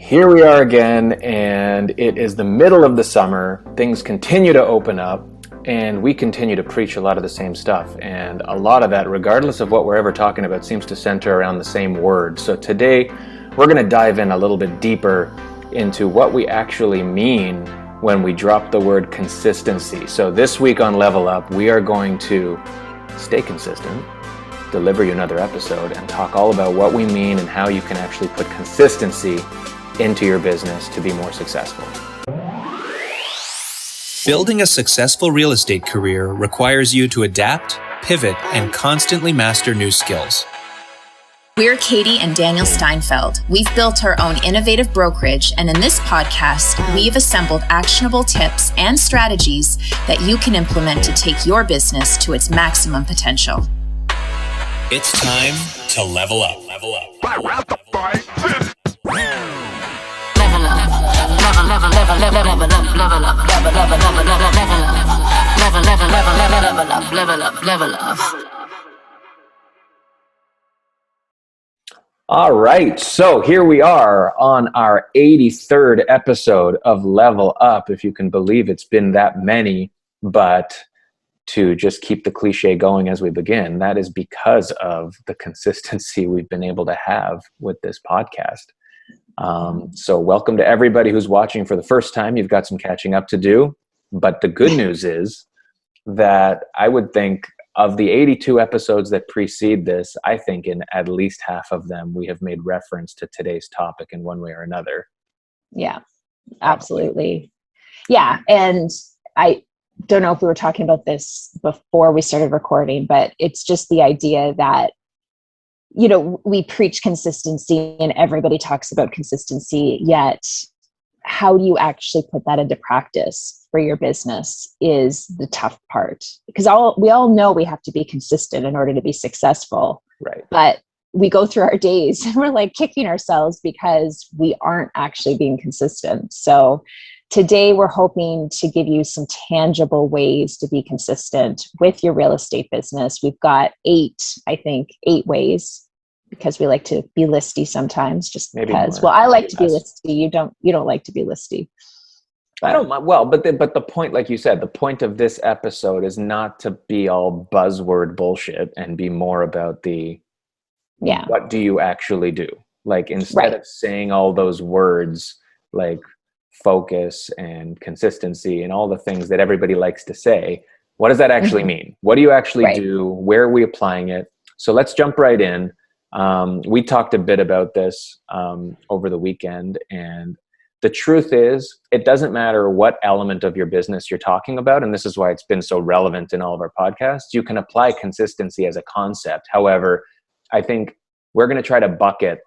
Here we are again, and it is the middle of the summer. Things continue to open up, and we continue to preach a lot of the same stuff. And a lot of that, regardless of what we're ever talking about, seems to center around the same word. So today, we're going to dive in a little bit deeper into what we actually mean when we drop the word consistency. So this week on Level Up, we are going to stay consistent, deliver you another episode, and talk all about what we mean and how you can actually put consistency into your business to be more successful. Building a successful real estate career requires you to adapt, pivot, and constantly master new skills. We're Katie and Daniel Steinfeld. We've built our own innovative brokerage, and in this podcast, we've assembled actionable tips and strategies that you can implement to take your business to its maximum potential. It's time to level up. Level up. All right, so here we are on our 83rd episode of Level Up. If you can believe it's been that many, but to just keep the cliche going as we begin, that is because of the consistency we've been able to have with this podcast. So welcome to everybody who's watching for the first time. You've got some catching up to do, but the good news is that I would think of the 82 episodes that precede this, I think in at least half of them, we have made reference to today's topic in one way or another. Yeah, absolutely. Yeah. And I don't know if we were talking about this before we started recording, but it's just the idea that, you know, we preach consistency and everybody talks about consistency, yet how do you actually put that into practice for your business is the tough part. Because we all know we have to be consistent in order to be successful. Right. But we go through our days and we're like kicking ourselves because we aren't actually being consistent. So today we're hoping to give you some tangible ways to be consistent with your real estate business. We've got 8 ways, because we like to be listy sometimes, just Maybe because. more. Well, I like to be listy. You don't like to be listy. I don't mind. Well, but the point, like you said, the point of this episode is not to be all buzzword bullshit and be more about what do you actually do? Like instead of saying all those words like focus and consistency and all the things that everybody likes to say, what does that actually mean? What do you actually do? Where are we applying it? So let's jump right in. We talked a bit about this over the weekend, and the truth is it doesn't matter what element of your business you're talking about, and this is why it's been so relevant in all of our podcasts. You can apply consistency as a concept. However, I think we're going to try to bucket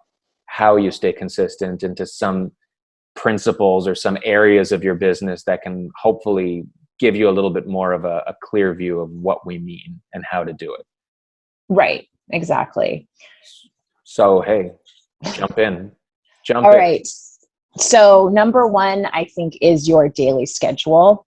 how you stay consistent into some principles or some areas of your business that can hopefully give you a little bit more of a clear view of what we mean and how to do it. Right. Exactly. So, hey, jump in. All right. So number 1, I think, is your daily schedule,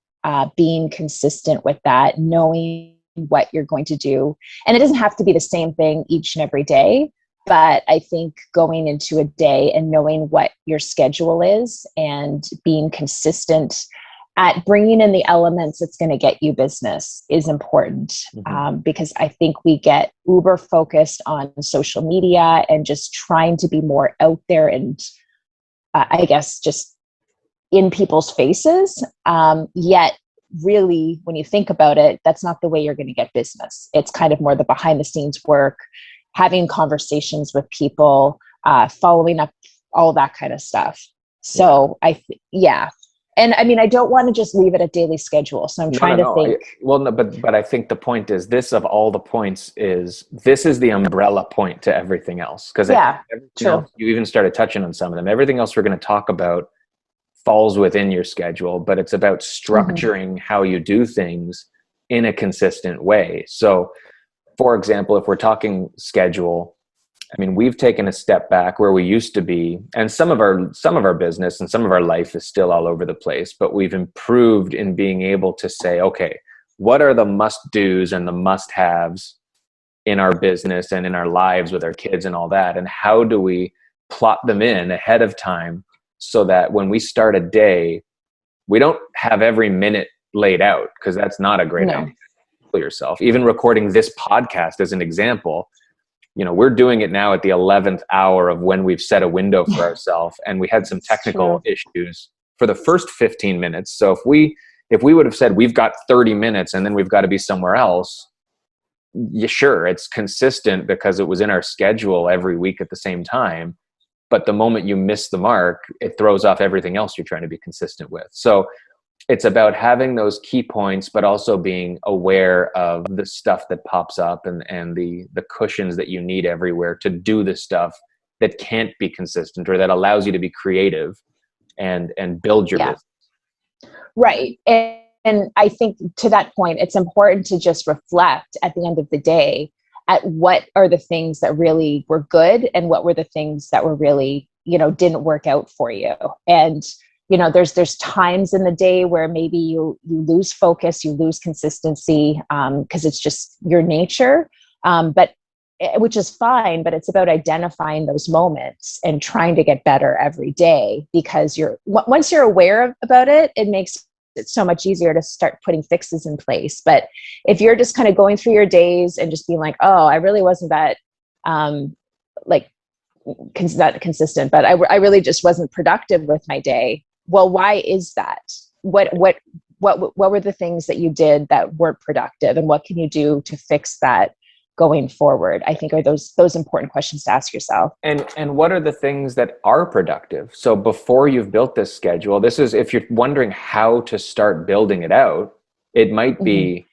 being consistent with that, knowing what you're going to do. And it doesn't have to be the same thing each and every day, but I think going into a day and knowing what your schedule is and being consistent at bringing in the elements that's going to get you business is important, because I think we get uber focused on social media and just trying to be more out there and I guess just in people's faces. Yet really, when you think about it, that's not the way you're going to get business. It's kind of more the behind the scenes work, having conversations with people, following up, all that kind of stuff. So And I mean, I don't want to just leave it at daily schedule. So I'm trying to think. But I think the point is this: of all the points, this is the umbrella point to everything else. Because you even started touching on some of them. Everything else we're going to talk about falls within your schedule, but it's about structuring how you do things in a consistent way. So, for example, if we're talking schedule, I mean, we've taken a step back where we used to be, and some of our business and some of our life is still all over the place, but we've improved in being able to say, okay, what are the must-dos and the must-haves in our business and in our lives with our kids and all that, and how do we plot them in ahead of time so that when we start a day, we don't have every minute laid out, because that's not a great idea for yourself. Even recording this podcast as an example, we're doing it now at the 11th hour of when we've set a window for ourselves, and we had some technical issues for the first 15 minutes. So if we would have said we've got 30 minutes and then we've got to be somewhere else, sure, it's consistent because it was in our schedule every week at the same time. But the moment you miss the mark, it throws off everything else you're trying to be consistent with. So it's about having those key points, but also being aware of the stuff that pops up and the cushions that you need everywhere to do the stuff that can't be consistent, or that allows you to be creative and build your business. Right. And I think to that point, it's important to just reflect at the end of the day at what are the things that really were good and what were the things that were really, didn't work out for you. And, there's times in the day where maybe you lose focus, you lose consistency, because it's just your nature, which is fine, but it's about identifying those moments and trying to get better every day, because once you're aware about it, it makes it's so much easier to start putting fixes in place. But if you're just kind of going through your days and just being like, oh, I really wasn't that not consistent, but I really just wasn't productive with my day. Well, why is that? What were the things that you did that weren't productive, and what can you do to fix that going forward? I think are those important questions to ask yourself. And what are the things that are productive? So before you've built this schedule, this is, if you're wondering how to start building it out, it might be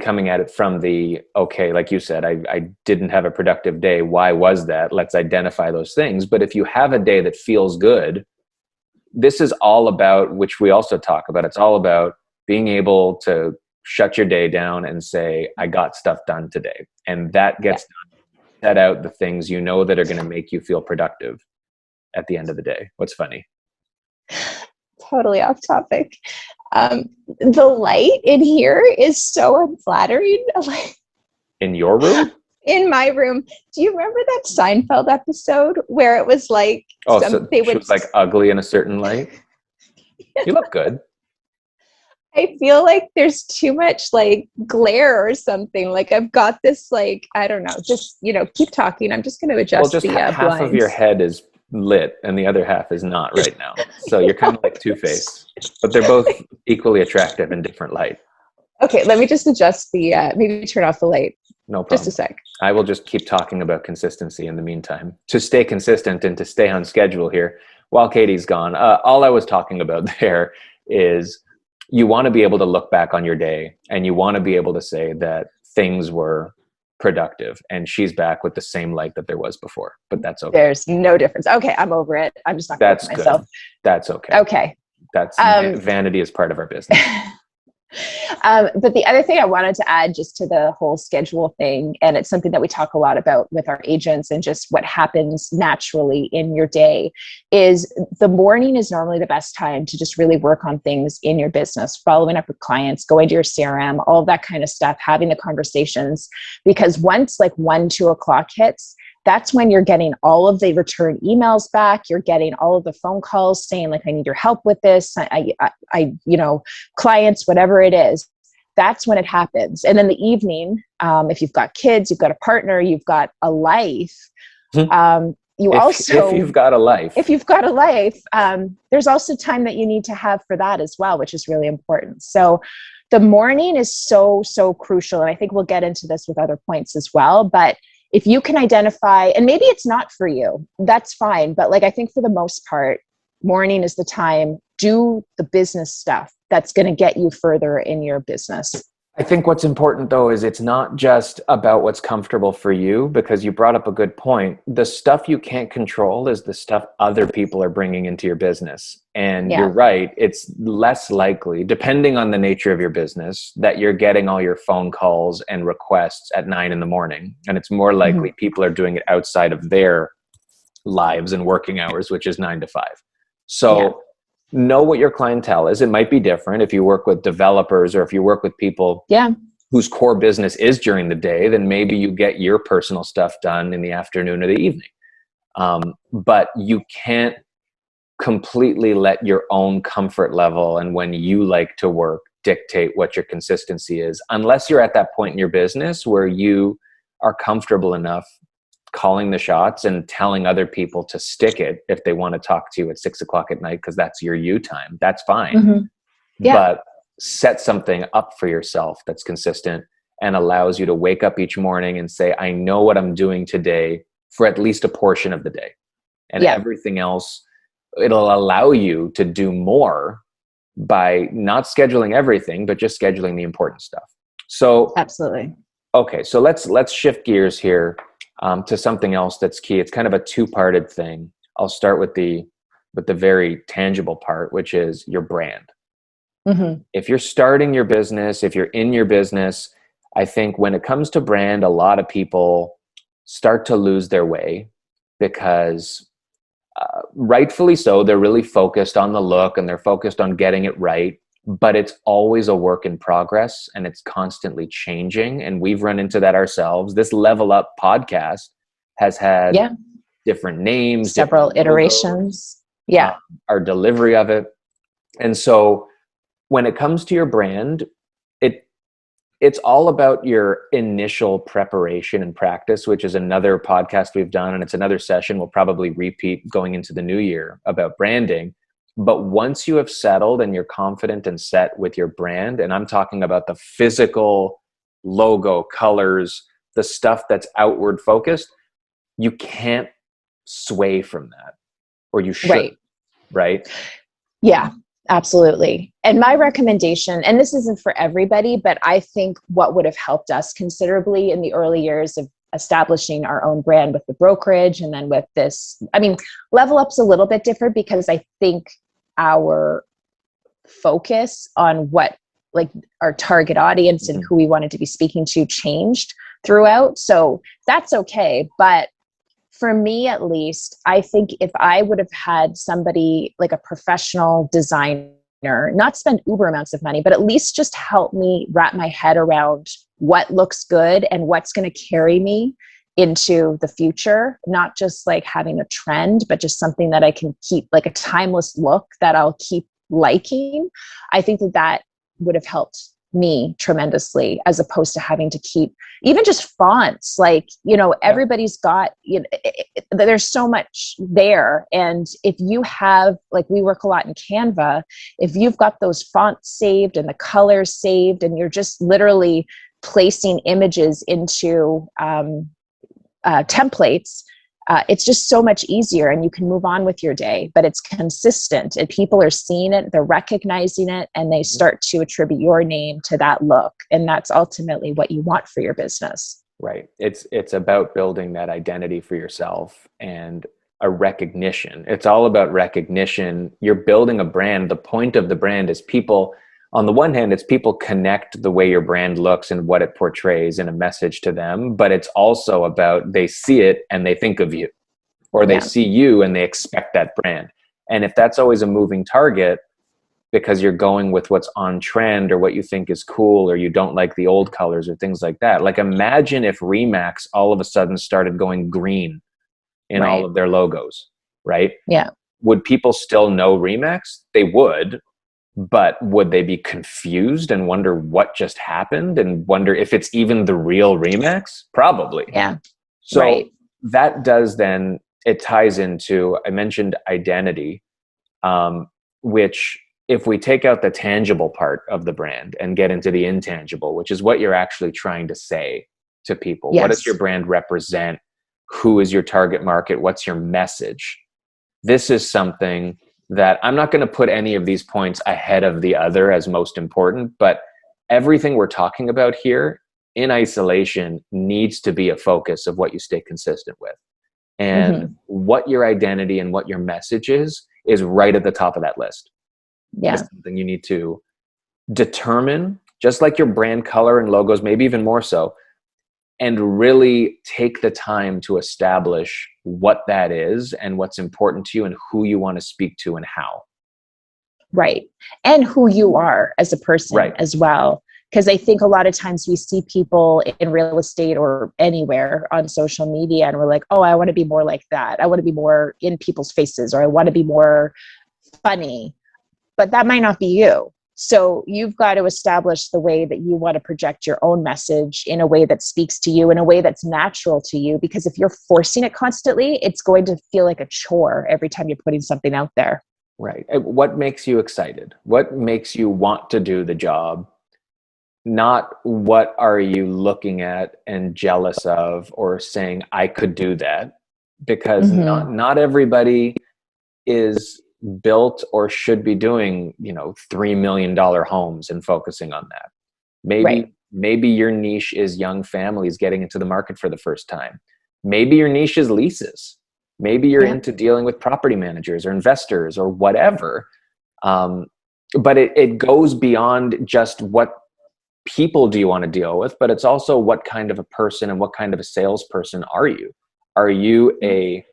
coming at it from the, okay, like you said, I didn't have a productive day. Why was that? Let's identify those things. But if you have a day that feels good, this is all about, which we also talk about, it's all about being able to shut your day down and say, I got stuff done today. And that gets done. Set out the things that are going to make you feel productive at the end of the day. What's funny? Totally off topic. The light in here is so unflattering. In your room? In my room. Do you remember that Seinfeld episode where it was like, she was like ugly in a certain light? Yeah. You look good. I feel like there's too much like glare or something. Like I've got this, like, I don't know, just, keep talking. I'm just going to adjust the half blinds. Of your head is lit and the other half is not right now. So you're kind of like Two-Faced, but they're both equally attractive in different light. Okay. Let me just adjust maybe turn off the light. No problem. Just a sec. I will just keep talking about consistency in the meantime to stay consistent and to stay on schedule here while Katie's gone. All I was talking about there is, you want to be able to look back on your day and you want to be able to say that things were productive, and she's back with the same light that there was before, but that's okay. There's no difference. Okay. I'm over it. I'm just not going to look at myself. That's okay. Okay. That's vanity is part of our business. But the other thing I wanted to add just to the whole schedule thing, and it's something that we talk a lot about with our agents and just what happens naturally in your day, is the morning is normally the best time to just really work on things in your business, following up with clients, going to your CRM, all of that kind of stuff, having the conversations. Because once like 2 o'clock hits, that's when you're getting all of the return emails back. You're getting all of the phone calls saying like, I need your help with this. I clients, whatever it is, that's when it happens. And in the evening, if you've got kids, you've got a partner, you've got a life. If you've got a life, there's also time that you need to have for that as well, which is really important. So the morning is so, so crucial. And I think we'll get into this with other points as well, but if you can identify, and maybe it's not for you, that's fine. But like, I think for the most part, morning is the time, do the business stuff that's going to get you further in your business. I think what's important though, is it's not just about what's comfortable for you, because you brought up a good point. The stuff you can't control is the stuff other people are bringing into your business. And you're right. It's less likely, depending on the nature of your business, that you're getting all your phone calls and requests at 9 a.m. And it's more likely people are doing it outside of their lives and working hours, which is 9 to 5. So know what your clientele is. It might be different if you work with developers or if you work with people whose core business is during the day, then maybe you get your personal stuff done in the afternoon or the evening. But you can't completely let your own comfort level and when you like to work dictate what your consistency is, unless you're at that point in your business where you are comfortable enough calling the shots and telling other people to stick it if they want to talk to you at 6 o'clock at night because that's your you time. That's fine. Mm-hmm. Yeah. But set something up for yourself that's consistent and allows you to wake up each morning and say, I know what I'm doing today for at least a portion of the day. And everything else, it'll allow you to do more by not scheduling everything, but just scheduling the important stuff. So absolutely. Okay. So let's shift gears here to something else that's key. It's kind of a two-parted thing. I'll start with the very tangible part, which is your brand. Mm-hmm. If you're starting your business, if you're in your business, I think when it comes to brand, a lot of people start to lose their way because rightfully so, they're really focused on the look and they're focused on getting it right, but it's always a work in progress and it's constantly changing. And we've run into that ourselves. This Level Up podcast has had different names, several different iterations. logos, our delivery of it. And so when it comes to your brand, it's all about your initial preparation and practice, which is another podcast we've done. And it's another session we'll probably repeat going into the new year about branding. But once you have settled and you're confident and set with your brand, and I'm talking about the physical logo, colors, the stuff that's outward focused, you can't sway from that, or you should, right? Yeah. Absolutely. And my recommendation, and this isn't for everybody, but I think what would have helped us considerably in the early years of establishing our own brand with the brokerage and then with this, I mean, Level Up's a little bit different because I think our focus on what like our target audience and who we wanted to be speaking to changed throughout. So that's okay. But for me, at least, I think if I would have had somebody like a professional designer, not spend uber amounts of money, but at least just help me wrap my head around what looks good and what's going to carry me into the future, not just like having a trend, but just something that I can keep, like a timeless look that I'll keep liking. I think that would have helped me tremendously, as opposed to having to keep even just fonts. Like, everybody's got, there's so much there. And if you have, like, we work a lot in Canva, if you've got those fonts saved and the colors saved, and you're just literally placing images into templates, it's just so much easier and you can move on with your day, but it's consistent and people are seeing it, they're recognizing it, and they start to attribute your name to that look. And that's ultimately what you want for your business. Right. It's about building that identity for yourself and a recognition. It's all about recognition. You're building a brand. The point of the brand is people, on the one hand, it's people connect the way your brand looks and what it portrays in a message to them, but it's also about they see it and they think of you, or they see you and they expect that brand. And if that's always a moving target because you're going with what's on trend or what you think is cool, or you don't like the old colors or things like that. Like, imagine if Remax all of a sudden started going green in all of their logos, right? Yeah. Would people still know Remax? They would. But would they be confused and wonder what just happened and wonder if it's even the real Remax? Probably. Yeah. So that does then, it ties into, I mentioned identity, which if we take out the tangible part of the brand and get into the intangible, which is what you're actually trying to say to people. What does your brand represent? Who is your target market? What's your message? This is something that I'm not going to put any of these points ahead of the other as most important, but everything we're talking about here in isolation needs to be a focus of what you stay consistent with. And what your identity and what your message is right at the top of that list. Yeah. That's something you need to determine, just like your brand color and logos, maybe even more so, and really take the time to establish what that is and what's important to you and who you want to speak to and how. Right. And who you are as a person as well. Because I think a lot of times we see people in real estate or anywhere on social media and we're like, oh, I want to be more like that. I want to be more in people's faces, or I want to be more funny. But that might not be you. So you've got to establish the way that you want to project your own message in a way that speaks to you, in a way that's natural to you. Because if you're forcing it constantly, it's going to feel like a chore every time you're putting something out there. Right. What makes you excited? What makes you want to do the job? Not what are you looking at and jealous of or saying, I could do that. Because not everybody is built or should be doing, $3 million homes and focusing on that. Maybe your niche is young families getting into the market for the first time. Maybe your niche is leases. Maybe you're into dealing with property managers or investors or whatever. But it goes beyond just what people do you want to deal with, but it's also what kind of a person and what kind of a salesperson are you? Are you a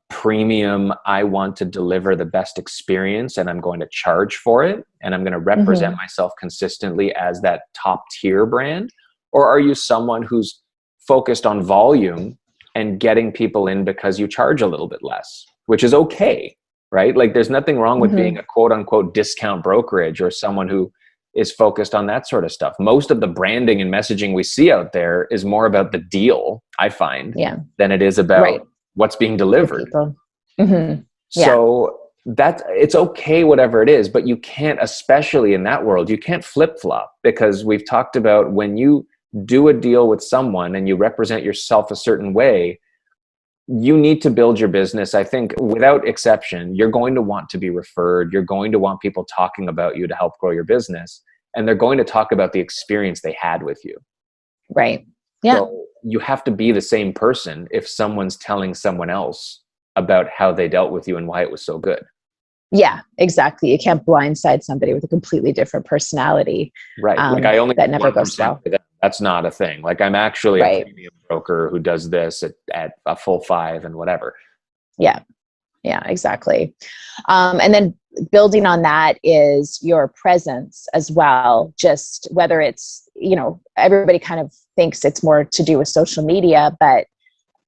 premium, I want to deliver the best experience and I'm going to charge for it and I'm going to represent myself consistently as that top tier brand? Or are you someone who's focused on volume and getting people in because you charge a little bit less, which is okay, right? Like there's nothing wrong with being a quote unquote discount brokerage or someone who is focused on that sort of stuff. Most of the branding and messaging we see out there is more about the deal, I find, than it is about what's being delivered. So it's okay, whatever it is, but you can't, especially in that world, you can't flip flop, because we've talked about when you do a deal with someone and you represent yourself a certain way, you need to build your business. I think without exception, you're going to want to be referred. You're going to want people talking about you to help grow your business. And they're going to talk about the experience they had with you. Right. Yeah. So you have to be the same person if someone's telling someone else about how they dealt with you and why it was so good. Yeah, exactly. You can't blindside somebody with a completely different personality. Right. Like I only that never goes well. That's not a thing. Like I'm actually a premium broker who does this at a full 5 and whatever. Yeah. Yeah, exactly. And then building on that is your presence as well. Just whether it's, everybody kind of thinks it's more to do with social media, but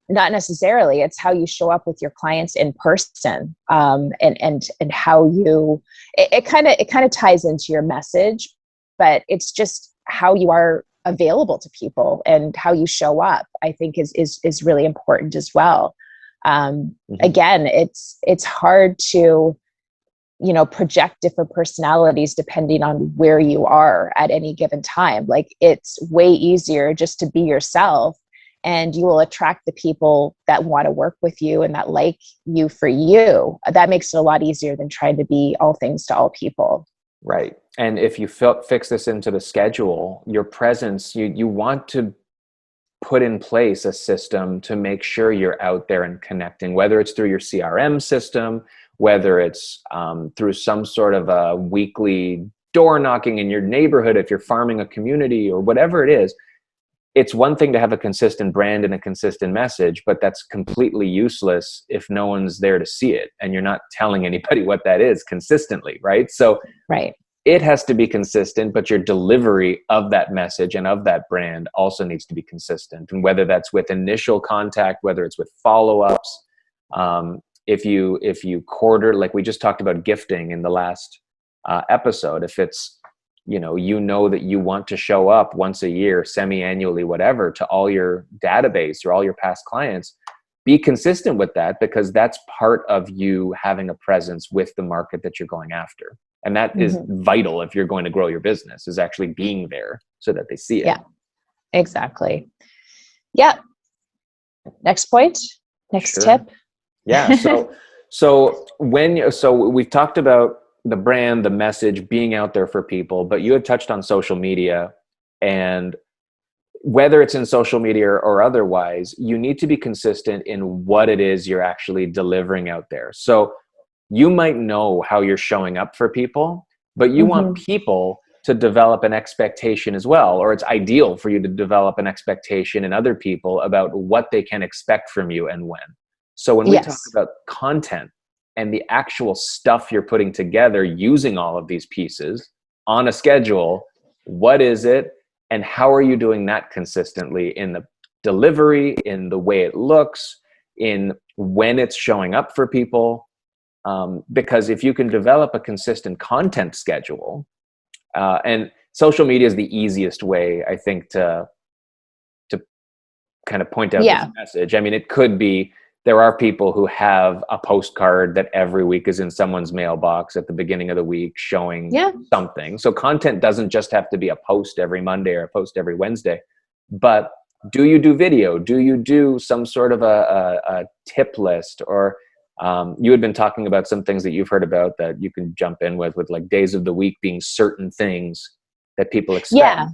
not necessarily. It's how you show up with your clients in person, and how you. It kind of ties into your message, but it's just how you are available to people and how you show up, I think is really important as well. Again, it's hard to, project different personalities depending on where you are at any given time. Like it's way easier just to be yourself, and you will attract the people that want to work with you and that like you for you. That makes it a lot easier than trying to be all things to all people. Right. And if you fix this into the schedule, your presence, you want to put in place a system to make sure you're out there and connecting, whether it's through your CRM system, whether it's through some sort of a weekly door knocking in your neighborhood, if you're farming a community or whatever it is. It's one thing to have a consistent brand and a consistent message, but that's completely useless if no one's there to see it and you're not telling anybody what that is consistently, right? So it has to be consistent, but your delivery of that message and of that brand also needs to be consistent. And whether that's with initial contact, whether it's with follow-ups, if you quarter, like we just talked about gifting in the last episode, if it's, that you want to show up once a year, semi-annually, whatever, to all your database or all your past clients, be consistent with that, because that's part of you having a presence with the market that you're going after. And that is vital if you're going to grow your business, is actually being there so that they see it. Yeah, exactly. Yeah. Next point, next tip. Yeah. So we've talked about the brand, the message, being out there for people, but you had touched on social media, and whether it's in social media or otherwise, you need to be consistent in what it is you're actually delivering out there. So you might know how you're showing up for people, but you want people to develop an expectation as well, or it's ideal for you to develop an expectation in other people about what they can expect from you and when. So when we talk about content and the actual stuff you're putting together using all of these pieces, on a schedule. What is it? And how are you doing that consistently in the delivery, in the way it looks, in when it's showing up for people? Because if you can develop a consistent content schedule, and social media is the easiest way, I think, to kind of point out this message. I mean, it could be, there are people who have a postcard that every week is in someone's mailbox at the beginning of the week showing something. So content doesn't just have to be a post every Monday or a post every Wednesday. But do you do video? Do you do some sort of a tip list? Or you had been talking about some things that you've heard about that you can jump in with like days of the week being certain things that people expect. Yeah.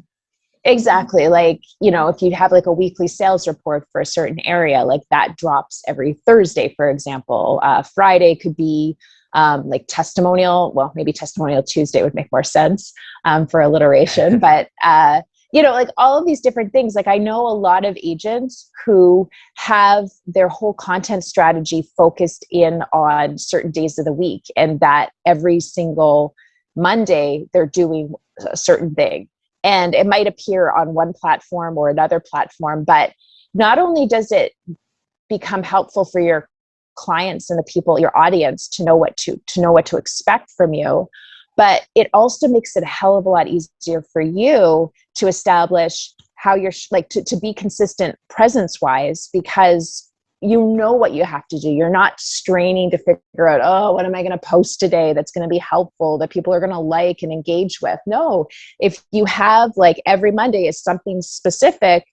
Exactly. Like, you know, if you have like a weekly sales report for a certain area, like that drops every Thursday, for example. Friday could be like testimonial. Well, maybe testimonial Tuesday would make more sense for alliteration. But, you know, like all of these different things. Like I know a lot of agents who have their whole content strategy focused in on certain days of the week, and that every single Monday they're doing a certain thing. And it might appear on one platform or another platform, but not only does it become helpful for your clients and the people, your audience, to know what to expect from you, but it also makes it a hell of a lot easier for you to establish how you're like to be consistent presence wise, because you know what you have to do. You're not straining to figure out, oh, what am I going to post today that's going to be helpful, that people are going to like and engage with? No, if you have like every Monday is something specific,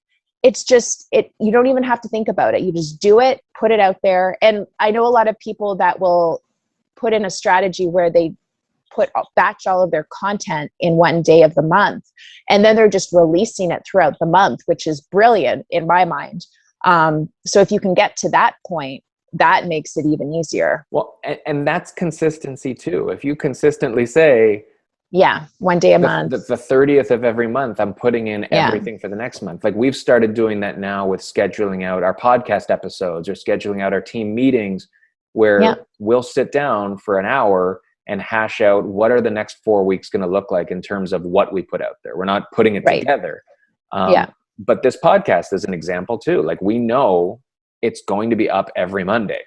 it's just, you don't even have to think about it. You just do it, put it out there. And I know a lot of people that will put in a strategy where they batch all of their content in one day of the month, and then they're just releasing it throughout the month, which is brilliant in my mind. So if you can get to that point, that makes it even easier. Well, and that's consistency too. If you consistently say, one day a month, the 30th of every month, I'm putting in everything for the next month. Like we've started doing that now with scheduling out our podcast episodes or scheduling out our team meetings, where we'll sit down for an hour and hash out what are the next 4 weeks going to look like in terms of what we put out there. We're not putting it together. But this podcast is an example too. Like we know it's going to be up every Monday,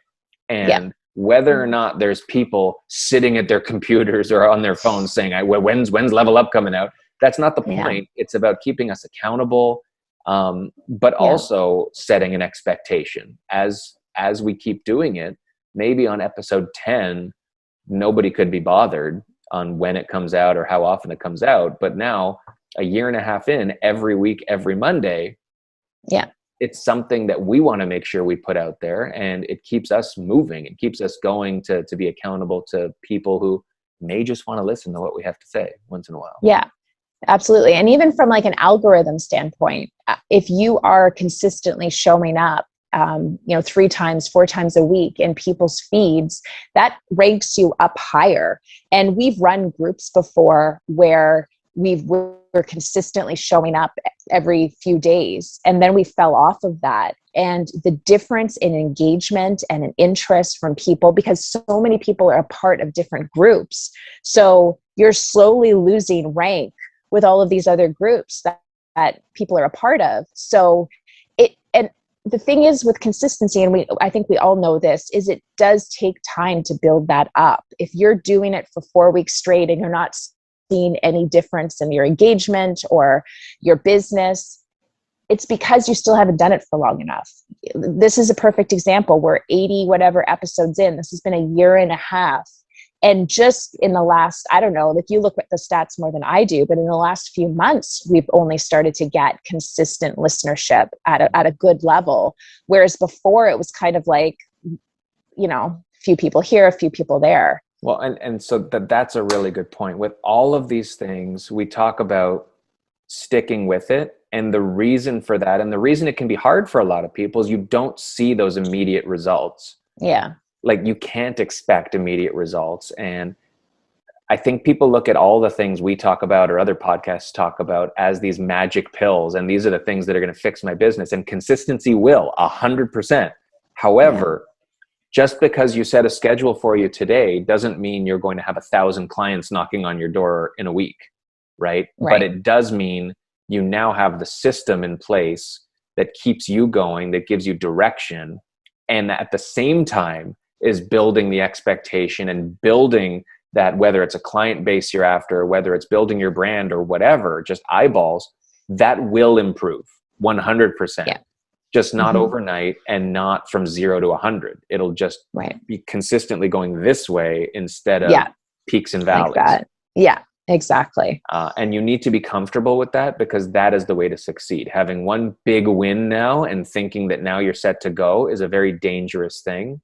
and whether or not there's people sitting at their computers or on their phones saying, when's Level Up coming out? That's not the point. It's about keeping us accountable, but also setting an expectation as we keep doing it. Maybe on episode 10, nobody could be bothered on when it comes out or how often it comes out. But now, a year and a half in, every week, every Monday, it's something that we want to make sure we put out there, and it keeps us moving. It keeps us going to be accountable to people who may just want to listen to what we have to say once in a while. Yeah, absolutely. And even from like an algorithm standpoint, if you are consistently showing up, 3 times, 4 times a week in people's feeds, that ranks you up higher. And we've run groups before where we're consistently showing up every few days, and then we fell off of that. And the difference in engagement and an interest from people, because so many people are a part of different groups, so you're slowly losing rank with all of these other groups that people are a part of. So the thing is with consistency, and I think we all know this, is it does take time to build that up. If you're doing it for 4 weeks straight and you're not seeing any difference in your engagement or your business, it's because you still haven't done it for long enough. This is a perfect example. We're 80 whatever episodes in. This has been a year and a half. And just in the last, I don't know if you look at the stats more than I do, but in the last few months, we've only started to get consistent listenership at a good level. Whereas before it was kind of like, a few people here, a few people there. Well, and so that's a really good point. With all of these things, we talk about sticking with it. And the reason for that, and the reason it can be hard for a lot of people, is you don't see those immediate results. Yeah. Like you can't expect immediate results. And I think people look at all the things we talk about or other podcasts talk about as these magic pills. And these are the things that are going to fix my business. And consistency will 100%. However, just because you set a schedule for you today doesn't mean you're going to have 1,000 clients knocking on your door in a week. right? Right. But it does mean you now have the system in place that keeps you going, that gives you direction, and at the same time is building the expectation and building that, whether it's a client base you're after, whether it's building your brand or whatever, just eyeballs, that will improve 100%. Yeah. Just not overnight and not from 0 to 100. It'll just be consistently going this way instead of peaks and valleys. Like that. Yeah, exactly. And you need to be comfortable with that, because that is the way to succeed. Having one big win now and thinking that now you're set to go is a very dangerous thing,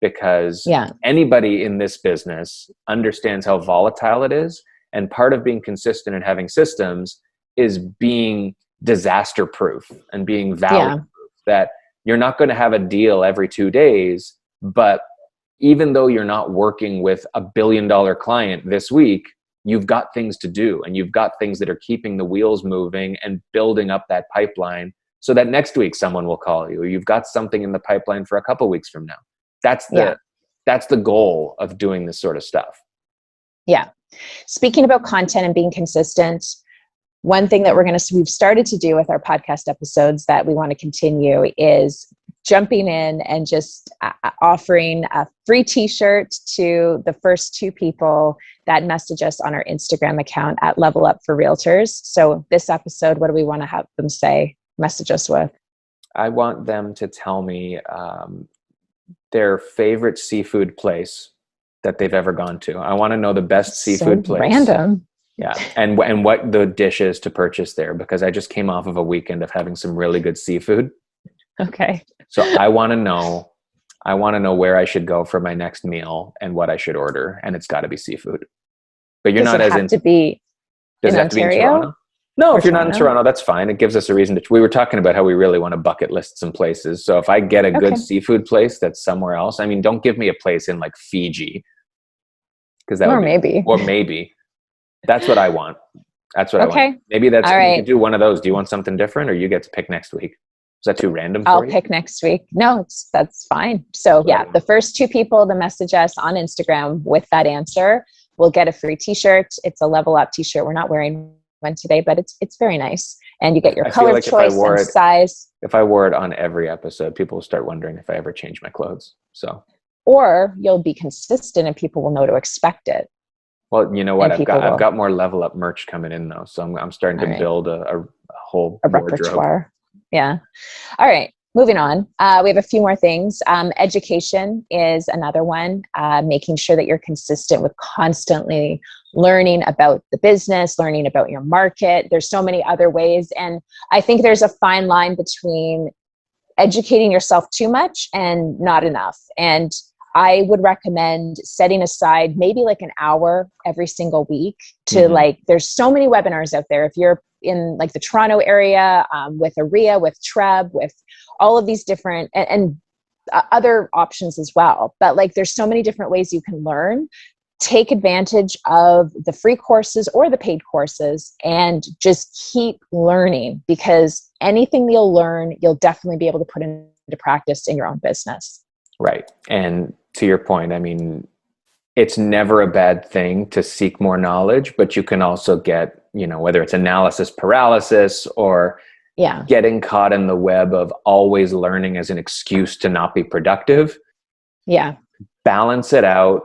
because anybody in this business understands how volatile it is. And part of being consistent and having systems is being disaster proof and being valley proof. That you're not going to have a deal every 2 days, but even though you're not working with $1 billion client this week, you've got things to do, and you've got things that are keeping the wheels moving and building up that pipeline, so that next week someone will call you, or you've got something in the pipeline for a couple weeks from now. That's the goal of doing this sort of stuff. Yeah. Speaking about content and being consistent, one thing that we've started to do with our podcast episodes that we want to continue is jumping in and just offering a free t-shirt to the first 2 people that message us on our Instagram account at Level Up for Realtors. So this episode, what do we want to have them message us with? I want them to tell me their favorite seafood place that they've ever gone to. I want to know the best seafood place. Random. Yeah. And what the dish is to purchase there, because I just came off of a weekend of having some really good seafood. Okay. So I want to know where I should go for my next meal and what I should order. And it's got to be seafood. But you're not as in to be does in it have to be in Ontario? Toronto? No, if you're not in Toronto, that's fine. It gives us a reason to. We were talking about how we really want to bucket list some places. So if I get a good seafood place that's somewhere else, I mean, don't give me a place in like Fiji, because that maybe. That's what I want. That's what I want. Maybe that's you can do one of those. Do you want something different, or you get to pick next week? Is that too random for you? I'll pick next week. No, that's fine. So the first 2 people to message us on Instagram with that answer will get a free t-shirt. It's a Level Up t-shirt. We're not wearing one today, but it's very nice. And you get your color of choice and size. If I wore it on every episode, people will start wondering if I ever change my clothes. Or you'll be consistent and people will know to expect it. Well, you know what? I've got more Level Up merch coming in though. So I'm starting to build a whole repertoire. Yeah. All right. Moving on. We have a few more things. Education is another one. Making sure that you're consistent with constantly learning about the business, learning about your market. There's so many other ways. And I think there's a fine line between educating yourself too much and not enough. And I would recommend setting aside maybe like an hour every single week to there's so many webinars out there. If you're in like the Toronto area, with ARIA, with TREB, with all of these different and other options as well. But like, there's so many different ways you can learn. Take advantage of the free courses or the paid courses and just keep learning, because anything you'll learn, you'll definitely be able to put into practice in your own business. Right. And to your point, I mean, it's never a bad thing to seek more knowledge, but you can also get, whether it's analysis paralysis or getting caught in the web of always learning as an excuse to not be productive. Yeah. Balance it out,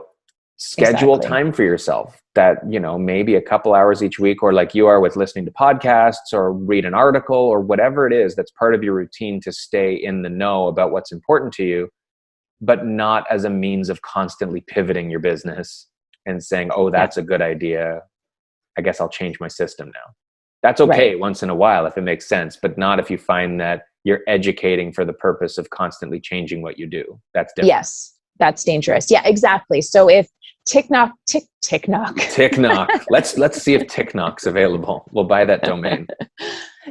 schedule time for yourself that, maybe a couple hours each week, or like you are with listening to podcasts or read an article or whatever it is that's part of your routine to stay in the know about what's important to you, but not as a means of constantly pivoting your business and saying, oh, that's a good idea. I guess I'll change my system now. That's okay once in a while if it makes sense, but not if you find that you're educating for the purpose of constantly changing what you do. That's different. Yes, that's dangerous. Yeah, exactly. So if TikTok. Let's see if TikTok's available. We'll buy that domain.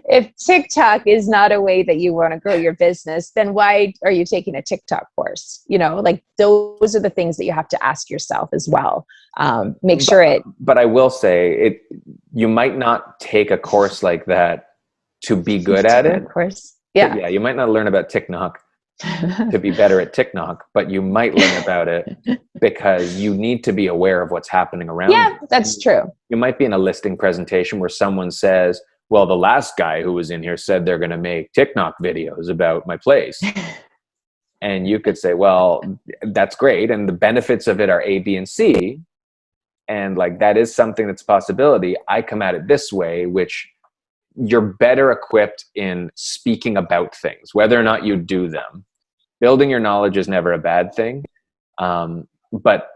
If TikTok is not a way that you want to grow your business, then why are you taking a TikTok course? Like those are the things that you have to ask yourself as well. But I will say you might not take a course like that to be good at it. Of course. Yeah. You might not learn about TikTok to be better at TikTok, but you might learn about it because you need to be aware of what's happening around you. Yeah, that's true. You might be in a listing presentation where someone says, well, the last guy who was in here said they're going to make TikTok videos about my place. And you could say, well, that's great. And the benefits of it are A, B, and C. And like, that is something that's a possibility. I come at it this way, which you're better equipped in speaking about things, whether or not you do them. Building your knowledge is never a bad thing. But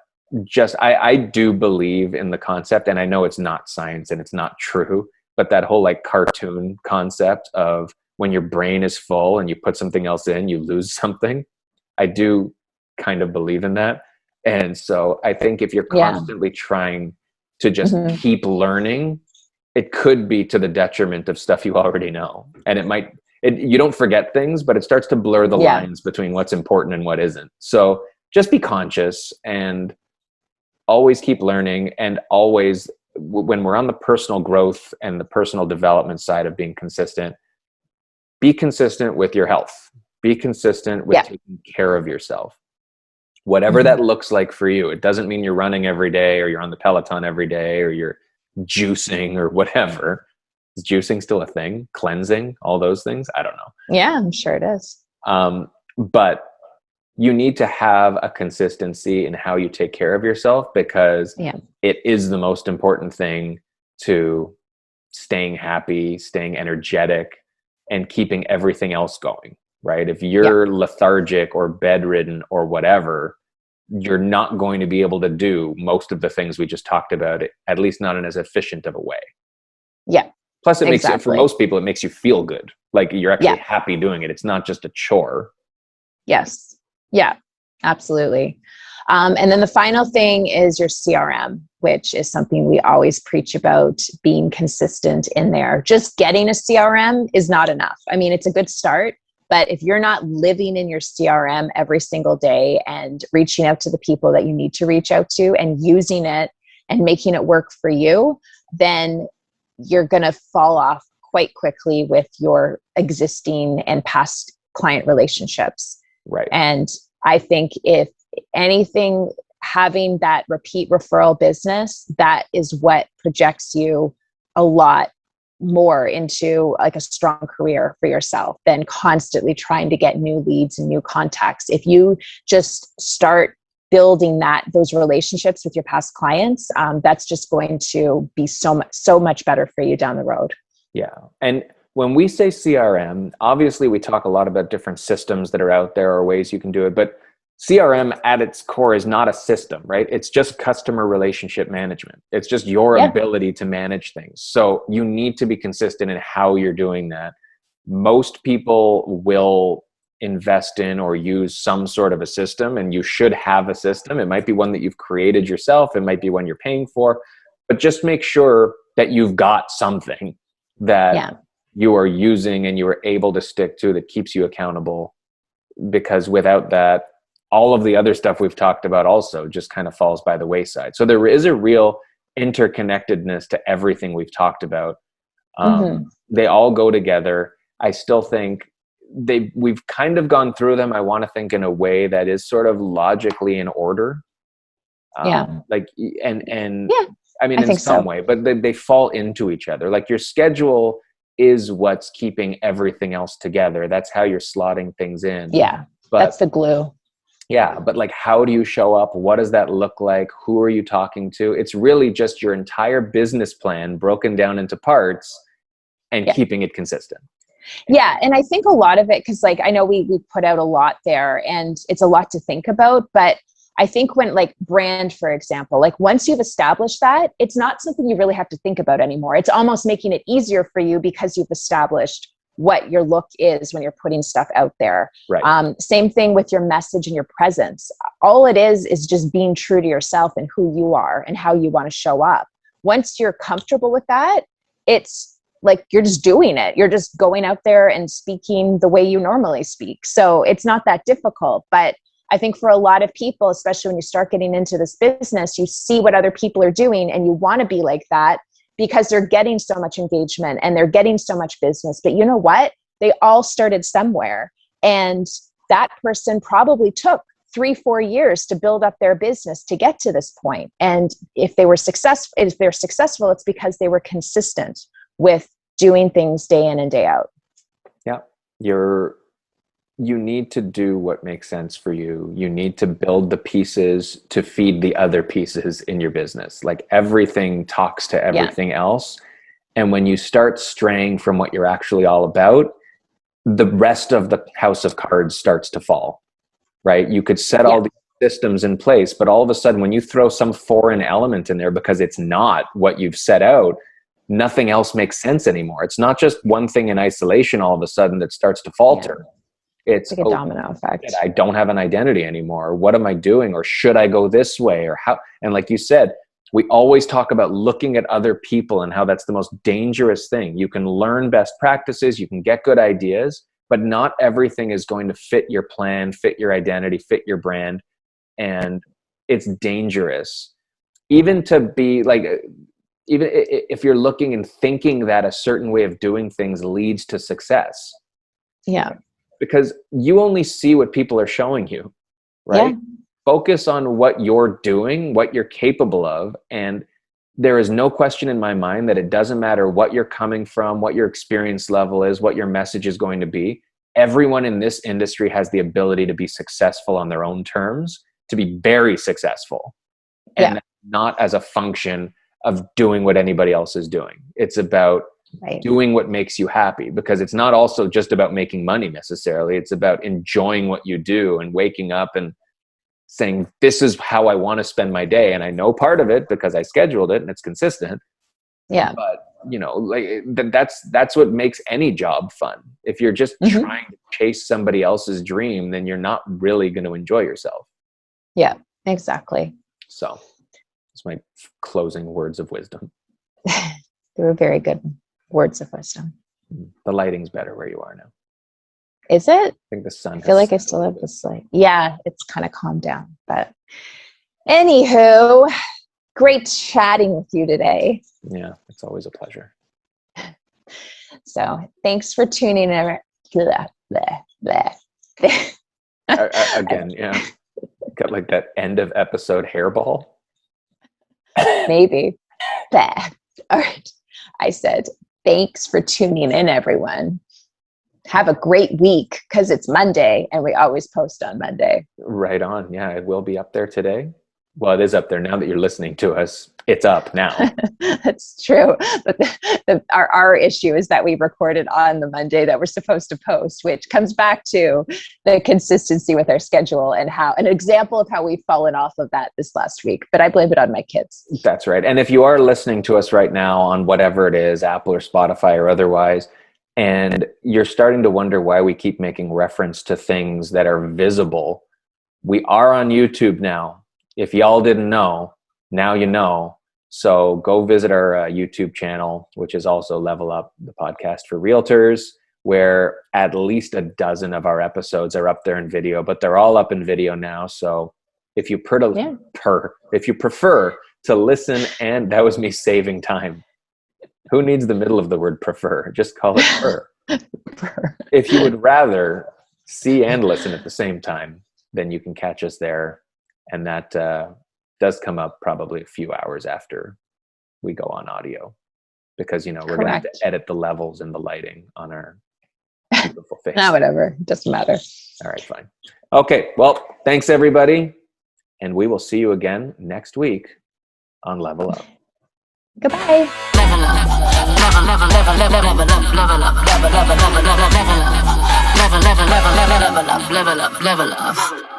just, I do believe in the concept, and I know it's not science and it's not true, but that whole like cartoon concept of when your brain is full and you put something else in, you lose something. I do kind of believe in that. And so I think if you're constantly trying to just keep learning, it could be to the detriment of stuff you already know. And you don't forget things, but it starts to blur the lines between what's important and what isn't. So just be conscious and always keep learning, and always, when we're on the personal growth and the personal development side of being consistent, be consistent with your health. Be consistent with taking care of yourself. Whatever that looks like for you. It doesn't mean you're running every day, or you're on the Peloton every day, or you're juicing or whatever. Is juicing still a thing? Cleansing? All those things? I don't know. Yeah, I'm sure it is. But you need to have a consistency in how you take care of yourself, because it is the most important thing to staying happy, staying energetic, and keeping everything else going, right? If you're lethargic or bedridden or whatever, you're not going to be able to do most of the things we just talked about, at least not in as efficient of a way. Yeah. Plus it makes it, for most people, it makes you feel good. Like you're actually happy doing it. It's not just a chore. Yes. Yeah, absolutely. And then the final thing is your CRM, which is something we always preach about, being consistent in there. Just getting a CRM is not enough. I mean, it's a good start, but if you're not living in your CRM every single day and reaching out to the people that you need to reach out to and using it and making it work for you, then you're going to fall off quite quickly with your existing and past client relationships. Right. And I think if anything, having that repeat referral business, that is what projects you a lot more into like a strong career for yourself than constantly trying to get new leads and new contacts. If you just start building those relationships with your past clients, that's just going to be so much better for you down the road. Yeah. And when we say CRM, obviously we talk a lot about different systems that are out there or ways you can do it, but CRM at its core is not a system, right? It's just customer relationship management. It's just your ability to manage things. So you need to be consistent in how you're doing that. Most people will invest in or use some sort of a system, and you should have a system. It might be one that you've created yourself. It might be one you're paying for, but just make sure that you've got something that you are using and you are able to stick to, that keeps you accountable, because without that, all of the other stuff we've talked about also just kind of falls by the wayside. So there is a real interconnectedness to everything we've talked about. They all go together. I still think we've kind of gone through them, I want to think, in a way that is sort of logically in order. Like, and I mean, in some way, but they fall into each other. Like your schedule is what's keeping everything else together. That's how you're slotting things in. Yeah. But that's the glue. Yeah. But like, how do you show up? What does that look like? Who are you talking to? It's really just your entire business plan broken down into parts and keeping it consistent. Yeah. And I think a lot of it, because like, I know we put out a lot there and it's a lot to think about, but I think when like brand, for example, like once you've established that, it's not something you really have to think about anymore. It's almost making it easier for you because you've established what your look is when you're putting stuff out there. Right. Same thing with your message and your presence. All it is just being true to yourself and who you are and how you want to show up. Once you're comfortable with that, it's like you're just doing it. You're just going out there and speaking the way you normally speak. So it's not that difficult. But I think for a lot of people, especially when you start getting into this business, you see what other people are doing and you want to be like that because they're getting so much engagement and they're getting so much business. But you know what? They all started somewhere. And that person probably took 3-4 years to build up their business to get to this point. And if they're successful, it's because they were consistent with doing things day in and day out. Yeah. You need to do what makes sense for you. You need to build the pieces to feed the other pieces in your business. Like everything talks to everything else. And when you start straying from what you're actually all about, the rest of the house of cards starts to fall, right? You could set all these systems in place, but all of a sudden when you throw some foreign element in there because it's not what you've set out, nothing else makes sense anymore. It's not just one thing in isolation all of a sudden that starts to falter. It's like a domino effect. I don't have an identity anymore. What am I doing? Or should I go this way? Or how? And like you said, we always talk about looking at other people and how that's the most dangerous thing. You can learn best practices, you can get good ideas, but not everything is going to fit your plan, fit your identity, fit your brand. And it's dangerous. Even to be like, even if you're looking and thinking that a certain way of doing things leads to success. Yeah. Because you only see what people are showing you, right? Yeah. Focus on what you're doing, what you're capable of. And there is no question in my mind that it doesn't matter what you're coming from, what your experience level is, what your message is going to be. Everyone in this industry has the ability to be successful on their own terms, to be very successful. And not as a function of doing what anybody else is doing. It's about doing what makes you happy, because it's not also just about making money necessarily. It's about enjoying what you do and waking up and saying, this is how I want to spend my day. And I know part of it because I scheduled it and it's consistent. Yeah. But you know, like that's what makes any job fun. If you're just trying to chase somebody else's dream, then you're not really going to enjoy yourself. Yeah, exactly. So that's my closing words of wisdom. They were very good words of wisdom. The lighting's better where you are now. Is it? I think the sun. I feel like I still have this light. Yeah, it's kind of calmed down. But anywho, great chatting with you today. Yeah, it's always a pleasure. So thanks for tuning in. Again, yeah. Got like that end of episode hairball. Maybe. All right. I said, thanks for tuning in, everyone. Have a great week, because it's Monday and we always post on Monday. Right on. Yeah, it will be up there today. Well, it is up there now that you're listening to us. It's up now. That's true. But our issue is that we recorded on the Monday that we're supposed to post, which comes back to the consistency with our schedule and how an example of how we've fallen off of that this last week. But I blame it on my kids. That's right. And if you are listening to us right now on whatever it is, Apple or Spotify or otherwise, and you're starting to wonder why we keep making reference to things that are visible, we are on YouTube now. If y'all didn't know, now you know. So go visit our YouTube channel, which is also Level Up, the podcast for realtors, where at least a dozen of our episodes are up there in video, but they're all up in video now. So if you if you prefer to listen, and that was me saving time. Who needs the middle of the word prefer? Just call it per. If you would rather see and listen at the same time, then you can catch us there. And that does come up probably a few hours after we go on audio, because, you know, we're going to have to edit the levels and the lighting on our beautiful face. No, whatever. It doesn't matter. All right, fine. Okay. Well, thanks everybody. And we will see you again next week on Level Up. Goodbye. Level up. Level up. Level up.